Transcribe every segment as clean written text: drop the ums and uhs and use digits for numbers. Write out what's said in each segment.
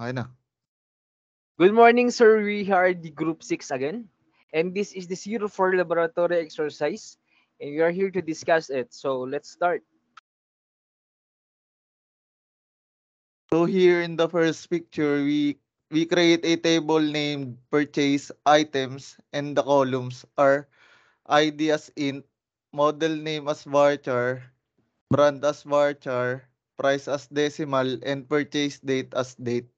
Okay na. Good morning, sir. We are the Group 6 again. And this is the 04 laboratory exercise. And we are here to discuss it. So let's start. So here in the first picture, we create a table named purchase items and the columns are ID as int, model name as varchar, brand as varchar, price as decimal, and purchase date as date.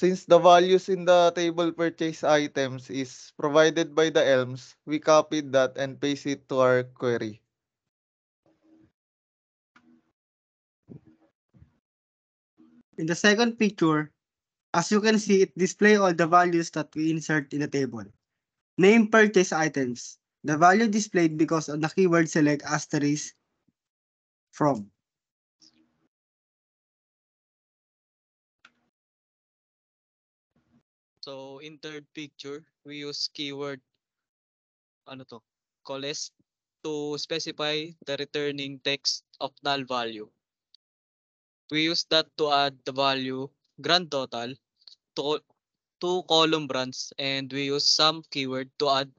Since the values in the table purchase items is provided by the elms, we copied that and paste it to our query. In the second picture, as you can see, it displays all the values that we insert in the table. Name purchase items. The value displayed because of the keyword select asterisk from. So in third picture, we use keyword ano to, coalesce to specify the returning text of null value. We use that to add the value grand total to two column brands, and we use some keyword to add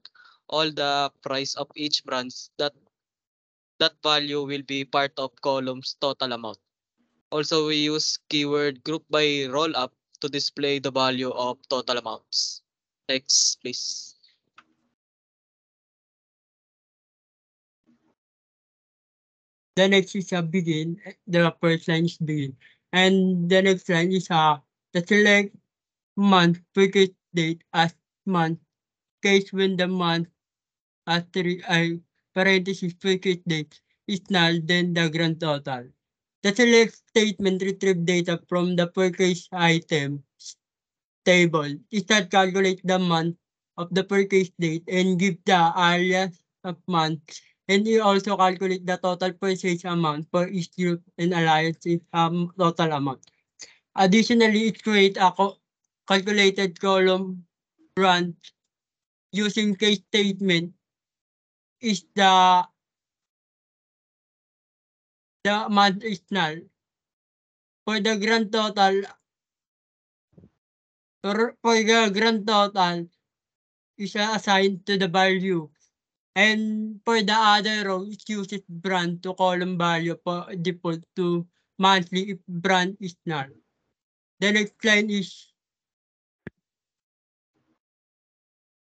all the price of each brands that value will be part of column's total amount. Also, we use keyword group by roll up to display the value of total amounts. Next, please. The next is a begin, the first line is begin. And the next line is the select month purchase date as month case when the month as parenthesis purchase date is null, then the grand total. The select statement retrieve data from the purchase item table. It that calculate the month of the purchase date and give the alias of month. And you also calculate the total purchase amount for each group and alliance is total amount. Additionally, it create a calculated column run using case statement is the month is null. For the grand total, for the grand total is assigned to the value. And for the other row, it uses brand to column value for default to monthly if brand is null. The next line is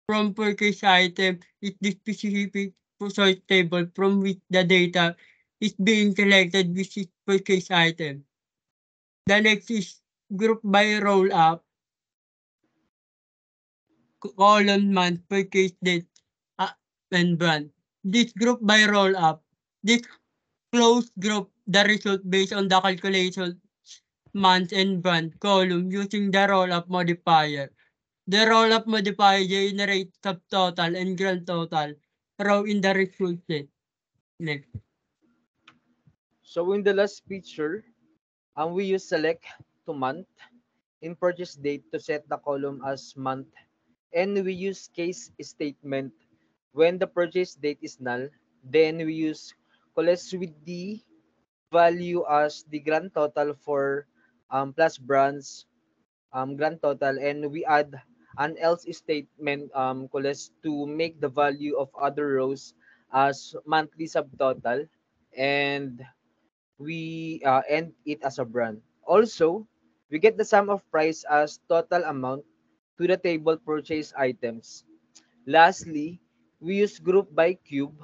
from purchase item is the specific source table from which the data is being selected which is purchase item. The next is group by roll up, column month, purchase date, and brand. This group by roll up, this closed group the result based on the calculation month and brand column using the roll-up modifier. The roll-up modifier generates subtotal and grand total row in the result set. Next. So in the last picture, we use select to month in purchase date to set the column as month. And we use case statement when the purchase date is null. Then we use coalesce with the value as the grand total for plus brands grand total, and we add an else statement coalesce to make the value of other rows as monthly subtotal, and we end it as a brand. Also, we get the sum of price as total amount to the table purchase items. Lastly, we use group by cube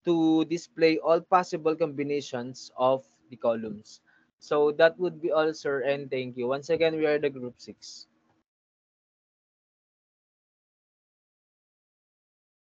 to display all possible combinations of the columns. So that would be all, sir, and thank you. Once again, we are the group 6.